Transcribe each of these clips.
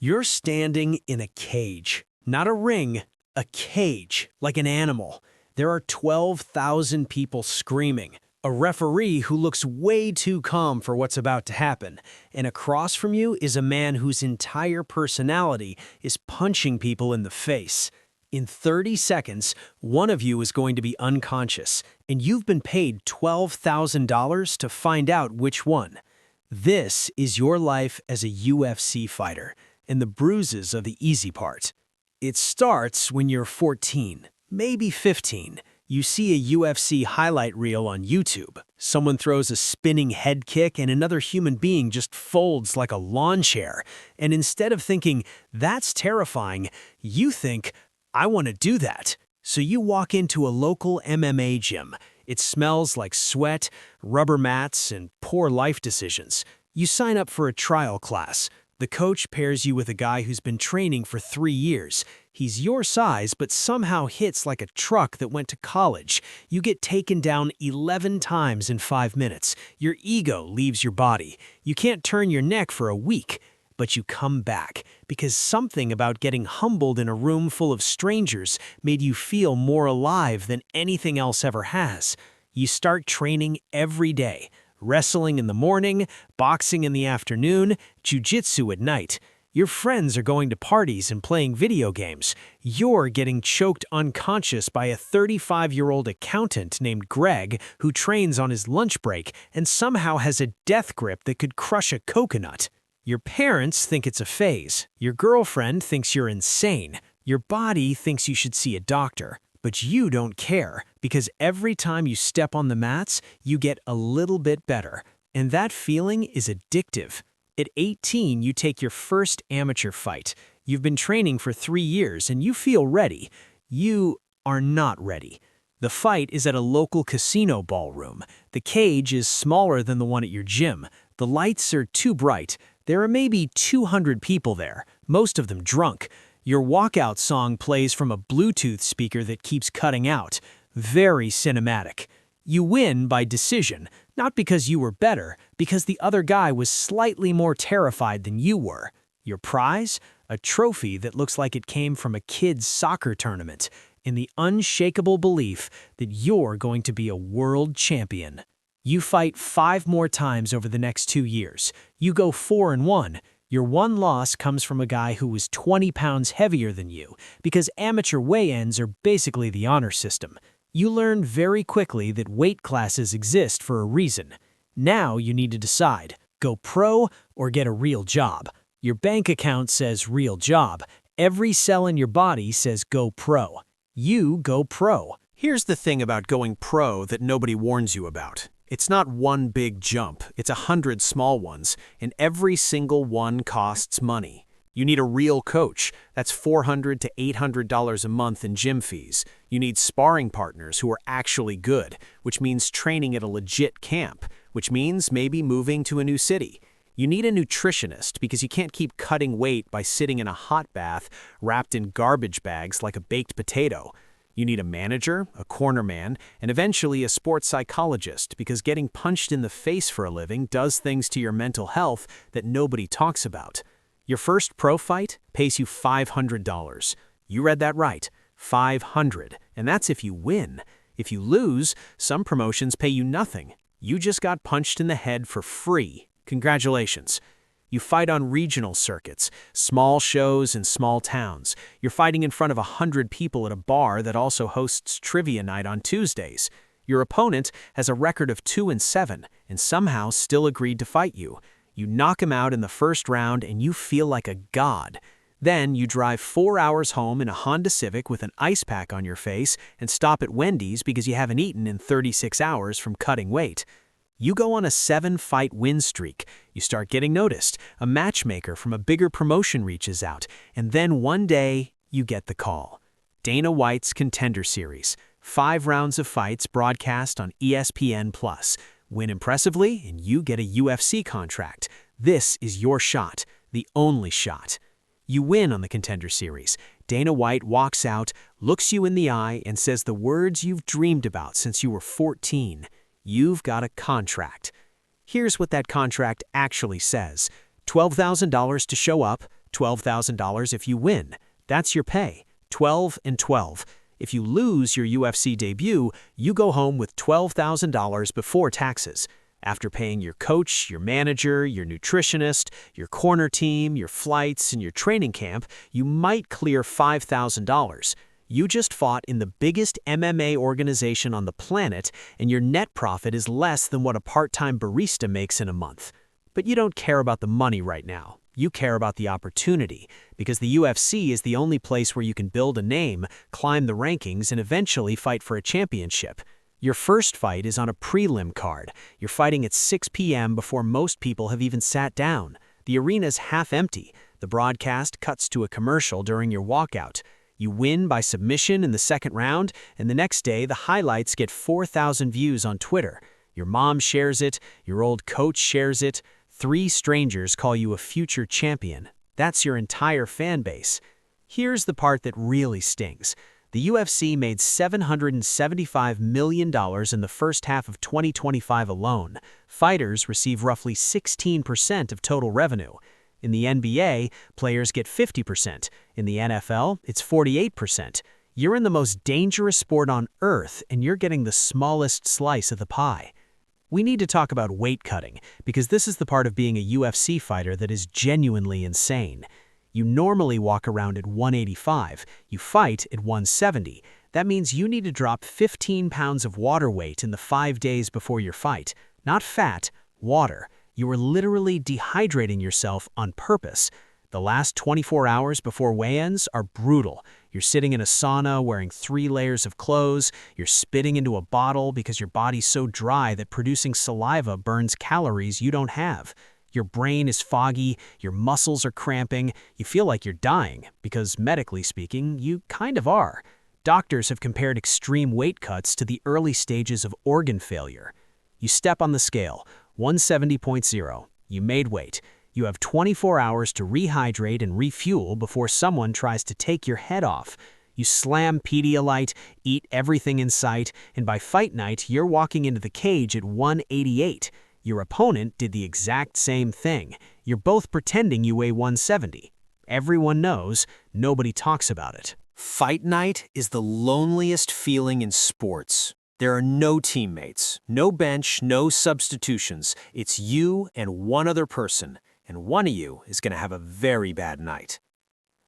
You're standing in a cage. Not a ring, a cage, like an animal. There are 12,000 people screaming. A referee who looks way too calm for what's about to happen. And across from you is a man whose entire personality is punching people in the face. In 30 seconds, one of you is going to be unconscious, and you've been paid $12,000 to find out which one. This is your life as a UFC fighter, and the bruises are the easy part. It starts when you're 14, maybe 15. You see a UFC highlight reel on YouTube. Someone throws a spinning head kick and another human being just folds like a lawn chair. And instead of thinking, that's terrifying, you think, I want to do that. So you walk into a local MMA gym. It smells like sweat, rubber mats, and poor life decisions. You sign up for a trial class. The coach pairs you with a guy who's been training for 3 years. He's your size, but somehow hits like a truck that went to college. You get taken down 11 times in 5 minutes. Your ego leaves your body. You can't turn your neck for a week. But you come back, because something about getting humbled in a room full of strangers made you feel more alive than anything else ever has. You start training every day. Wrestling in the morning, boxing in the afternoon, jiu-jitsu at night. Your friends are going to parties and playing video games. You're getting choked unconscious by a 35-year-old accountant named Greg who trains on his lunch break and somehow has a death grip that could crush a coconut. Your parents think it's a phase. Your girlfriend thinks you're insane. Your body thinks you should see a doctor. But you don't care, because every time you step on the mats, you get a little bit better. And that feeling is addictive. At 18, you take your first amateur fight. You've been training for 3 years and you feel ready. You are not ready. The fight is at a local casino ballroom. The cage is smaller than the one at your gym. The lights are too bright. There are maybe 200 people there, most of them drunk. Your walkout song plays from a Bluetooth speaker that keeps cutting out. Very cinematic. You win by decision, not because you were better, because the other guy was slightly more terrified than you were. Your prize? A trophy that looks like it came from a kid's soccer tournament, in the unshakable belief that you're going to be a world champion. You fight 5 more times over the next 2 years. You go 4-1. Your one loss comes from a guy who was 20 pounds heavier than you, because amateur weigh-ins are basically the honor system. You learn very quickly that weight classes exist for a reason. Now you need to decide, go pro or get a real job. Your bank account says real job. Every cell in your body says go pro. You go pro. Here's the thing about going pro that nobody warns you about. It's not one big jump, it's 100 small ones, and every single one costs money. You need a real coach. That's $400 to $800 a month in gym fees. You need sparring partners who are actually good, which means training at a legit camp, which means maybe moving to a new city. You need a nutritionist because you can't keep cutting weight by sitting in a hot bath wrapped in garbage bags like a baked potato. You need a manager, a corner man, and eventually a sports psychologist because getting punched in the face for a living does things to your mental health that nobody talks about. Your first pro fight pays you $500. You read that right, $500, and that's if you win. If you lose, some promotions pay you nothing. You just got punched in the head for free. Congratulations. You fight on regional circuits, small shows in small towns. You're fighting in front of 100 people at a bar that also hosts trivia night on Tuesdays. Your opponent has a record of 2-7 and somehow still agreed to fight you. You knock him out in the first round and you feel like a god. Then you drive 4 hours home in a Honda Civic with an ice pack on your face and stop at Wendy's because you haven't eaten in 36 hours from cutting weight. You go on a 7-fight win streak. You start getting noticed. A matchmaker from a bigger promotion reaches out. And then one day, you get the call. Dana White's Contender Series. 5 rounds of fights broadcast on ESPN+. Win impressively, and you get a UFC contract. This is your shot. The only shot. You win on the Contender Series. Dana White walks out, looks you in the eye, and says the words you've dreamed about since you were 14. You've got a contract. Here's what that contract actually says. $12,000 to show up, $12,000 if you win. That's your pay. 12 and 12. If you lose your UFC debut, you go home with $12,000 before taxes. After paying your coach, your manager, your nutritionist, your corner team, your flights, and your training camp, you might clear $5,000. You just fought in the biggest MMA organization on the planet, and your net profit is less than what a part-time barista makes in a month. But you don't care about the money right now. You care about the opportunity, because the UFC is the only place where you can build a name, climb the rankings, and eventually fight for a championship. Your first fight is on a prelim card. You're fighting at 6 p.m. before most people have even sat down. The arena's half empty. The broadcast cuts to a commercial during your walkout. You win by submission in the second round, and the next day the highlights get 4,000 views on Twitter. Your mom shares it, your old coach shares it. 3 strangers call you a future champion. That's your entire fan base. Here's the part that really stings. The UFC made $775 million in the first half of 2025 alone. Fighters receive roughly 16% of total revenue. In the NBA, players get 50%. In the NFL, it's 48%. You're in the most dangerous sport on earth, and you're getting the smallest slice of the pie. We need to talk about weight cutting, because this is the part of being a UFC fighter that is genuinely insane. You normally walk around at 185. You fight at 170. That means you need to drop 15 pounds of water weight in the 5 days before your fight. Not fat, water. You are literally dehydrating yourself on purpose. The last 24 hours before weigh-ins are brutal. You're sitting in a sauna wearing 3 layers of clothes. You're spitting into a bottle because your body's so dry that producing saliva burns calories you don't have. Your brain is foggy, your muscles are cramping, you feel like you're dying, because medically speaking, you kind of are. Doctors have compared extreme weight cuts to the early stages of organ failure. You step on the scale, 170.0. You made weight. You have 24 hours to rehydrate and refuel before someone tries to take your head off. You slam Pedialyte, eat everything in sight, and by fight night, you're walking into the cage at 188. Your opponent did the exact same thing. You're both pretending you weigh 170. Everyone knows, nobody talks about it. Fight night is the loneliest feeling in sports. There are no teammates, no bench, no substitutions. It's you and one other person, and one of you is going to have a very bad night.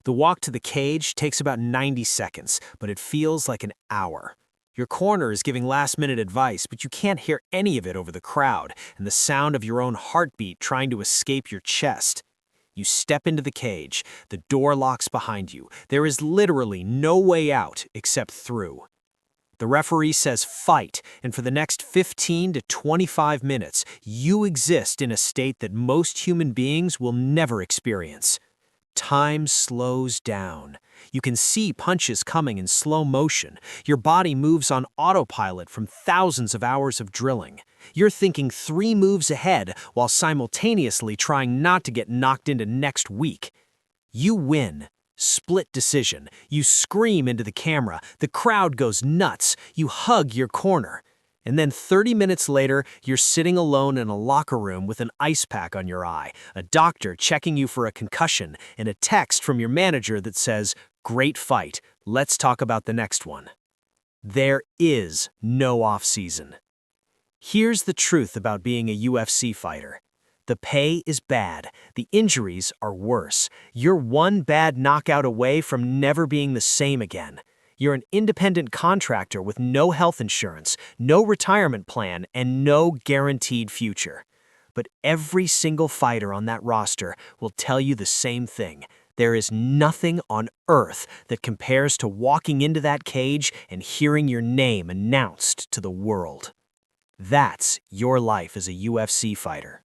The walk to the cage takes about 90 seconds, but it feels like an hour. Your corner is giving last-minute advice, but you can't hear any of it over the crowd and the sound of your own heartbeat trying to escape your chest. You step into the cage. The door locks behind you. There is literally no way out except through. The referee says fight, and for the next 15 to 25 minutes, you exist in a state that most human beings will never experience. Time slows down. You can see punches coming in slow motion. Your body moves on autopilot from thousands of hours of drilling. You're thinking 3 moves ahead while simultaneously trying not to get knocked into next week. You win. Split decision. You scream into the camera. The crowd goes nuts. You hug your corner. And then 30 minutes later, you're sitting alone in a locker room with an ice pack on your eye, a doctor checking you for a concussion, and a text from your manager that says, "Great fight. Let's talk about the next one." There is no off-season. Here's the truth about being a UFC fighter. The pay is bad. The injuries are worse. You're one bad knockout away from never being the same again. You're an independent contractor with no health insurance, no retirement plan, and no guaranteed future. But every single fighter on that roster will tell you the same thing. There is nothing on earth that compares to walking into that cage and hearing your name announced to the world. That's your life as a UFC fighter.